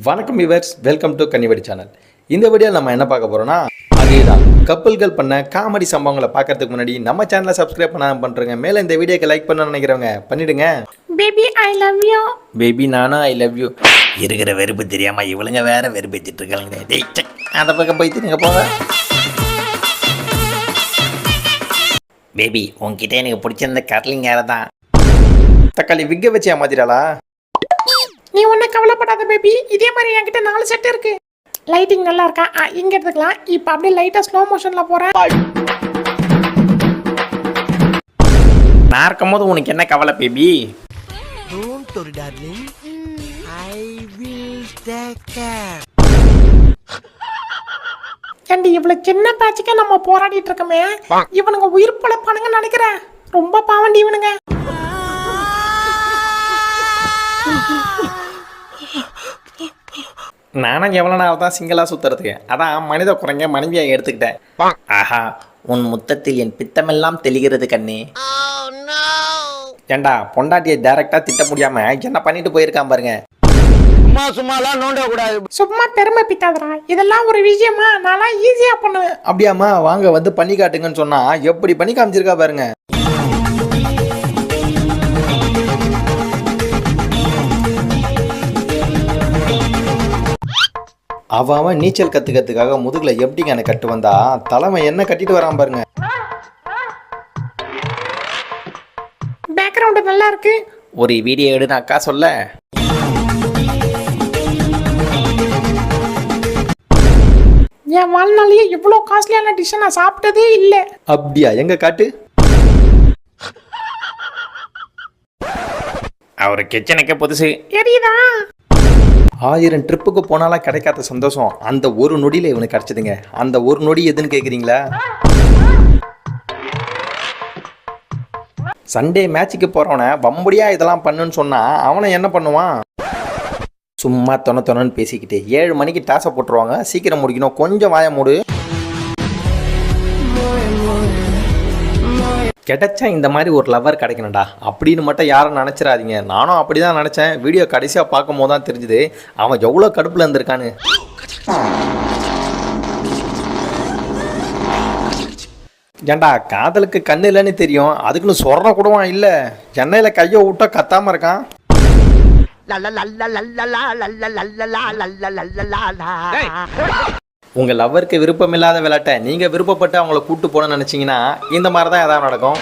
வணக்கம் viewers, welcome to கன்னிவெடி channel. இந்த video நம்ம என்ன பார்க்க போறோம்னா, அதேதான் கப்பல்கள் பண்ண காமெடி சம்பவங்களை பார்க்கறதுக்கு முன்னாடி நம்ம சேனலை சப்ஸ்கிரைப் பண்ணாம பண்றீங்க. மேல இந்த வீடியோக்கு லைக் பண்ண நினைக்கிறவங்க பண்ணிடுங்க. Baby I love you. Baby நானும் ஐ லவ் யூ. இருக்கிற வெறுப்பு தெரியாம இவளுங்க வேற வெறுப்பேற்றிட்டு இருக்காங்க. அந்த பக்கம் போயிட்டு நீங்க போங்க. பேபி உன்கிட்ட எனக்கு பிடிச்சிருந்த கர்லிங் யாரை தான். தக்காளி விக்க வச்சு ஏமாத்திராளா? நீ ஒன்றும் கவலைப்படாத பேபி, இதே மாதிரி என்கிட்ட 4 செட் இருக்கு. லைட்டிங் நல்லா இருக்கா? இங்க எடுத்துக்கலாம். இப்போ அப்படியே லைட்டா ஸ்லோ மோஷன்ல போறேன். நான் இருக்கும் போது உனக்கு என்ன கவலை baby? Don't worry, darling. I will take care. ஏண்டி இவ்வளவு சின்ன பேட்சுக்கே நம்ம போராடிட்டு இருக்கோமே, இவனுங்க உயிர் பழப்பானுங்க நினைக்கிறேன். ரொம்ப பாவண்டி இவனுங்க. நானும் எவ்வளோ நாள் தான் சிங்கிளாக சுற்றுறதுக்கு, அதான் மனித குறைங்க மனைவியாக எடுத்துக்கிட்டேன். ஆஹா, உன் முத்தத்தில் என் பித்தமெல்லாம் தெளிகிறது கண்ணே. ஏண்டா பொண்டாட்டியை டைரக்டாக திட்ட முடியாம என்ன பண்ணிட்டு போயிருக்கான் பாருங்க. சும்மாலாம் நோண்ட கூடாது. சும்மா பெருமை பித்தாதரா, இதெல்லாம் ஒரு விஷயமா? நான்லாம் ஈஸியா பண்ணுவேன். அப்படியாம்மா, வாங்க வந்து பண்ணி காட்டுங்கன்னு சொன்னா எப்படி பண்ணி காமிச்சிருக்கா பாருங்க. அவன் நீச்சல் கத்துக்கிறதுக்காக முதுகுல எப்படிங்க எனக்கு கட்டு வந்தா, தலைமை என்ன கட்டிட்டு வரான் பாருங்க. பேக்ரவுண்ட் நல்லா இருக்கு. ஒரு வீடியோ எடுன்னு அக்கா சொல்ல, என் வாழ்நாளையே இவ்வளோ காஸ்ட்லியான டிஷ்ஷை நான் சாப்பிட்டதே இல்லை. அப்படியா? எங்க காட்டு. அவர் கிச்சனுக்கே புதுசு. தெரியுதா? 1000 ட்ரிப்புக்கு போனாலும் கிடைக்காத சந்தோஷம் அந்த ஒரு நொடியில் இவனுக்கு கிடைச்சதுங்க. அந்த ஒரு நொடி எதுன்னு கேட்குறீங்களா? சண்டே மேட்சுக்கு போகிறவனை வம்படியாக இதெல்லாம் பண்ணுன்னு சொன்னால் அவனை என்ன பண்ணுவான்? சும்மா தொணன்னு பேசிக்கிட்டு 7 மணிக்கு டாஸை போட்டுருவாங்க, சீக்கிரம் முடிக்கணும், கொஞ்சம் வாய மூடு. கிடைச்சா இந்த மாதிரி ஒரு லவர் கிடைக்கணும்டா அப்படின்னு மட்டும் யாரும் நினச்சிடாதீங்க. நானும் அப்படி தான் நினச்சேன். வீடியோ கடைசியாக பார்க்கும் போது தான் தெரிஞ்சுது அவன் எவ்வளோ கடுப்பில் இருந்திருக்கான்னு. ஏண்டா காதலுக்கு கண்ணு இல்லைன்னு தெரியும், அதுக்குன்னு சொரண கூடவான் இல்லை. எண்ணெயில் கையை விட்டா கத்தாமல் இருக்கான். உங்கள் லவ்வருக்கு விருப்பம் இல்லாத விளையாட்டை நீங்கள் விருப்பப்பட்டு அவங்கள கூப்பிட்டு போகணும்னு நினச்சிங்கன்னா இந்த மாதிரி தான் எதாவது நடக்கும்.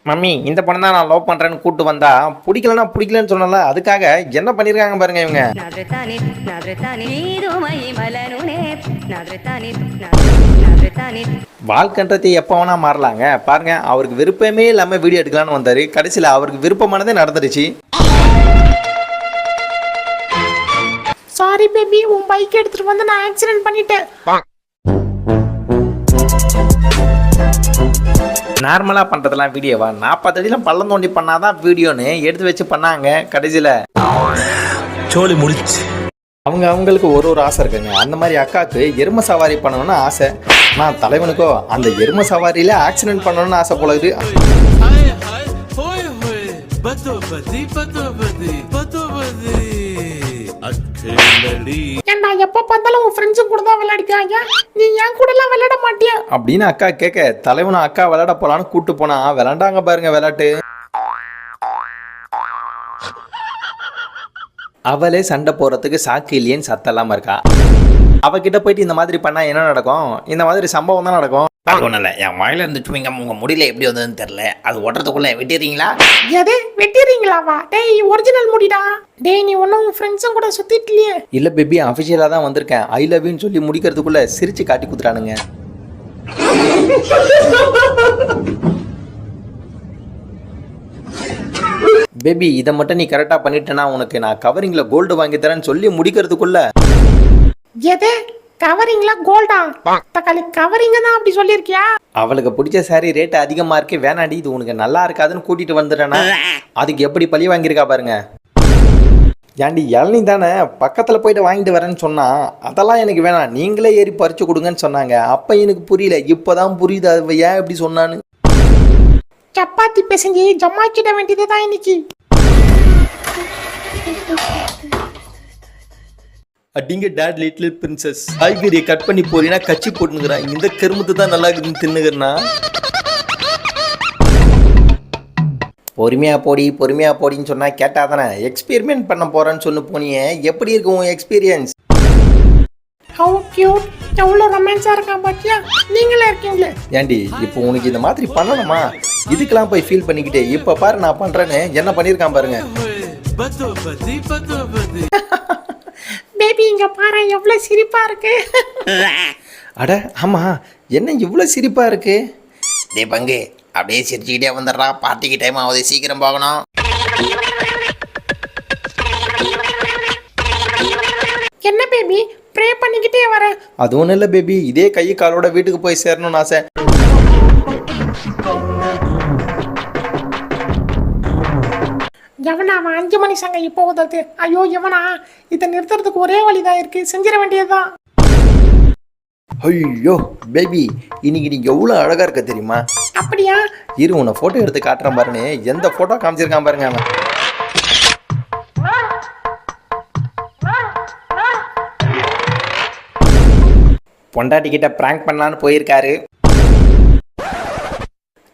மம்மி, இந்த பொண்ணு தான் நான் லவ் பண்ணுறேன்னு கூப்பிட்டு வந்தா பிடிக்கலன்னு சொன்னல, அதுக்காக என்ன பண்ணியிருக்காங்க பாருங்க இவங்க. வாழ்க்கைன்றது எப்போ வேணா மாறலாங்க பாருங்க. அவருக்கு விருப்பமே இல்லாமல் வீடியோ எடுக்கலான்னு வந்தார், கடைசியில் அவருக்கு விருப்பமானதே நடந்துருச்சு. சாரி பேபி, உன் பைக் எடுத்துட்டு வந்து நான் ஆக்சிடென்ட் பண்ணிட்டேன். நார்மலாக பண்ணுறதெல்லாம் வீடியோவா? 40 அடியில் பள்ளம் தோண்டி பண்ணாதான் வீடியோன்னு எடுத்து வச்சு பண்ணாங்க. கடைசியில் சோலி முடிச்சு. அவங்களுக்கு ஒரு ஆசை இருக்குங்க. அந்த மாதிரி அக்காவுக்கு எருமை சவாரி பண்ணணும்னு ஆசை. நான் தலைவனுக்கோ அந்த எருமை சவாரியில் ஆக்சிடென்ட் பண்ணணும்னு ஆசை போல இது. ஏண்டா எப்ப பார்த்தாலும் உன் ஃப்ரெண்ட்ஸ் கூட தான் விளையாடிக்காங்க, நீ என் கூட எல்லாம் விளையாட மாட்டியா அப்படின்னு அக்கா கேட்க, தலைவனும் அக்கா விளையாட போலான்னு கூட்டு போனா விளையாண்டாங்க பாருங்க விளையாட்டு. அவளே சண்டை போறதுக்கு சாக்கு இல்லையேன்னு சத்தம் இருக்கா. அவகிட்ட போயிட்டு இந்த மாதிரி பண்ணா என்ன நடக்கும்? இந்த மாதிரி சம்பவம் தான் நடக்கும். ஒன்றும் என் வாயில இருந்து சுவிங்க உங்க முடியல எப்படி வந்ததுன்னு தெரியல. அது ஓட்டுறதுக்குள்ள வெட்டிடுறீங்களா? எது வெட்டிடுறீங்களாவா? டேய் ஒரிஜினல் முடிடா. டேய் நீ ஒன்னும் உன் ஃப்ரெண்ட்ஸும் கூட சுத்திட்டலையே. இல்ல பேபி, அஃபிஷியலா தான் வந்திருக்கேன். ஐ லவ் யூன்னு சொல்லி முடிக்கிறதுக்குள்ள சிரிச்சு காட்டி குத்துறானுங்க. பேபி, இதை மட்டும் நீ கரெக்டா பண்ணிட்டேன்னா உனக்கு நான் கவரிங்ல கோல்டு வாங்கி தரேன்னு சொல்லி முடிக்கிறதுக்குள்ள எது கவரிங்ல கோல்டா? தக்காளி கவரிங்க தான் அப்படி சொல்லிருக்கியா? அவளுக்கு பிடிச்ச சாரி ரேட் அதிகமா இருக்கு, வேணாடி இது உனக்கு நல்லா இருக்காதுன்னு கூட்டிட்டு வந்துட்டேன்னா அதுக்கு எப்படி பழி வாங்கியிருக்கா பாருங்க. ஏண்டி இளநீ தானே பக்கத்துல போயிட்டு வாங்கிட்டு வரேன்னு சொன்னா, அதெல்லாம் எனக்கு வேணாம், நீங்களே ஏறி பறிச்சு கொடுங்கன்னு சொன்னாங்க. அப்ப எனக்கு புரியல, இப்பதான் புரியுது அது ஏன் இப்படி சொன்னான்னு. சப்பாத்தி பிசைஞ்சு ஜமாக்கிட வேண்டியது தான் இன்னைக்கு. அடிங்க டேட் லிட்டில் பிரின்சஸ். காய்கறியை கட் பண்ணி போறீங்கன்னா கச்சி போட்டுனுக்குறான். இந்த கருமத்து தான் நல்லா இருக்குன்னு தின்னுக்கிறனா. பொறுமையா போடின்னு சொன்னா கேட்டாதானே. எக்ஸ்பெரிமெண்ட் பண்ண போறேன்னு சொன்னு போனியே, எப்படி இருக்கு உன் எக்ஸ்பீரியன்ஸ்? ஹவு கியூட், எவ்வளோ ரொமான்ஸா இருக்கான் பாத்தியா? நீங்களே இருக்கீங்களே. ஏண்டி இப்போ உனக்கு இந்த மாதிரி பண்ணணுமா? இதுக்கெல்லாம் போய் ஃபீல் பண்ணிக்கிட்டே இப்போ பாரு நான் பண்றேன்னு என்ன பண்ணியிருக்கான் பாருங்க. பேபி இங்க பாரு எவ்வளோ சிரிப்பா இருக்கு. அட ஆமா, என்ன இவ்வளோ சிரிப்பா இருக்கு? டே பங்கு அப்படியே சிரிச்சுக்கிட்டே வந்துடுறா. பார்ட்டிக்கு டைம் ஆகுது, சீக்கிரம் போகணும். என்ன பேபி ப்ரே பண்ணிக்கிட்டே வர? அது ஒன்றும் இல்லை பேபி, இதே கை காலோட வீட்டுக்கு போய் சேரணும்னு ஆசை. எவனா அவன் 5 மணி சங்க இப்போ உதறது? ஐயோ எவனா, இதை நிறுத்துறதுக்கு ஒரே வழிதான் இருக்கு, செஞ்சிட வேண்டியதுதான். ஐயோ பேபி, இன்னைக்கு நீ எவ்வளோ அழகா இருக்க தெரியுமா? அப்படியா? இரு உன்னை ஃபோட்டோ எடுத்து காட்டுறேன் பாருன்னு. எந்த ஃபோட்டோ காமிச்சிருக்கான் பாருங்க அவன். பொண்டாட்டிக்கிட்ட ப்ராங்க் பண்ணலான்னு போயிருக்காரு.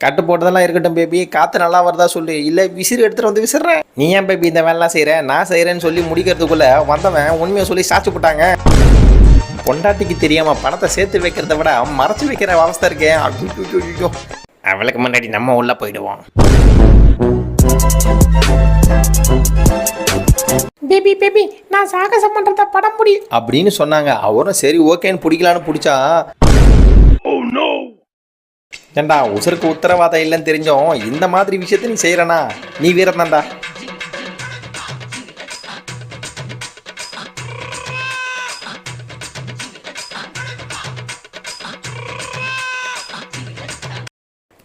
கட்டு போட்டதெல்லாம் இருக்கட்டும் பேபி, காற்று நல்லா வருதா சொல்லு, இல்லை விசிறு எடுத்துகிட்டு வந்து விசிறேன். நீ ஏன் பேபி இந்த வேலைலாம் செய்கிற? நான் செய்கிறேன்னு சொல்லி முடிக்கிறதுக்குள்ளே வந்தவன் உண்மையை சொல்லி சாச்சு போட்டாங்க. பொண்டாட்டிக்கு தெரியாமல் பணத்தை சேர்த்து வைக்கிறத விட மறைச்சி வைக்கிற அவஸ்தை இருக்கேன். ஐயோ, அவளுக்கு முன்னாடி நம்ம உள்ள போயிடுவோம். பேபி பேபி நான் சாகசம் பண்றத படம் முடி அப்படின்னு சொன்னாங்க. அவரும் சரி ஓகேன்னு பிடிக்கலான்னு பிடிச்சா, ஏண்டா உசருக்கு உத்தரவாதம் இல்லைன்னு தெரிஞ்சோம் இந்த மாதிரி விஷயத்த நீ செய்யறனா? நீ வீரம் தான்டா.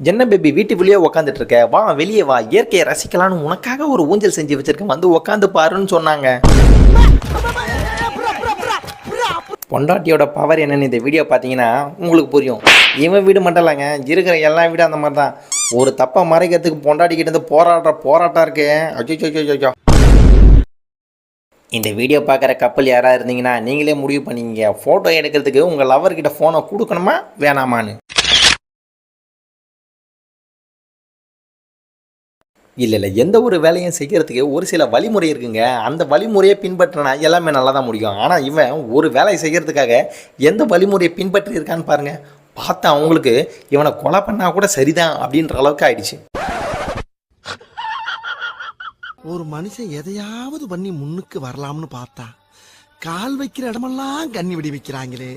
என்ன பேபி வீட்டு வெளியே உக்காந்துட்டு இருக்க? வா வெளியே வா, இயற்கையை ரசிக்கலான்னு உனக்காக ஒரு ஊஞ்சல் செஞ்சு வச்சிருக்கேன், வந்து உக்காந்து பாருன்னு சொன்னாங்க. பொண்டாட்டியோட பவர் என்னன்னு இந்த வீடியோ பார்த்தீங்கன்னா உங்களுக்கு புரியும். இவன் வீடு மட்டும் இல்லைங்க, இருக்கிற எல்லா வீடும் அந்த மாதிரி தான். ஒரு தப்பை மறைக்கிறதுக்கு பொண்டாட்டிக்கிட்ட இருந்து போராட்டம் இருக்கு. அச்சோ. இந்த வீடியோ பார்க்குற கப்பல் யாராக இருந்தீங்கன்னா நீங்களே முடிவு பண்ணிங்க, ஃபோட்டோ எடுக்கிறதுக்கு உங்கள் லவர்கிட்ட ஃபோனை கொடுக்கணுமா வேணாமான்னு. இல்லை எந்த ஒரு வேலையும் செய்கிறதுக்கு ஒரு சில வழிமுறை இருக்குங்க. அந்த வழிமுறையை பின்பற்றினா எல்லாமே நல்லா தான் முடியும். ஆனால் இவன் ஒரு வேலையை செய்கிறதுக்காக எந்த வழிமுறையை பின்பற்றி இருக்கான்னு பாருங்கள். பார்த்தா அவங்களுக்கு இவனை கொலை பண்ணால் கூட சரிதான் அப்படின்ற அளவுக்கு ஆயிடுச்சு. ஒரு மனுஷன் எதையாவது பண்ணி முன்னுக்கு வரலாம்னு பார்த்தா கால் வைக்கிற இடமெல்லாம் கண்ணி விடி வைக்கிறாங்களே.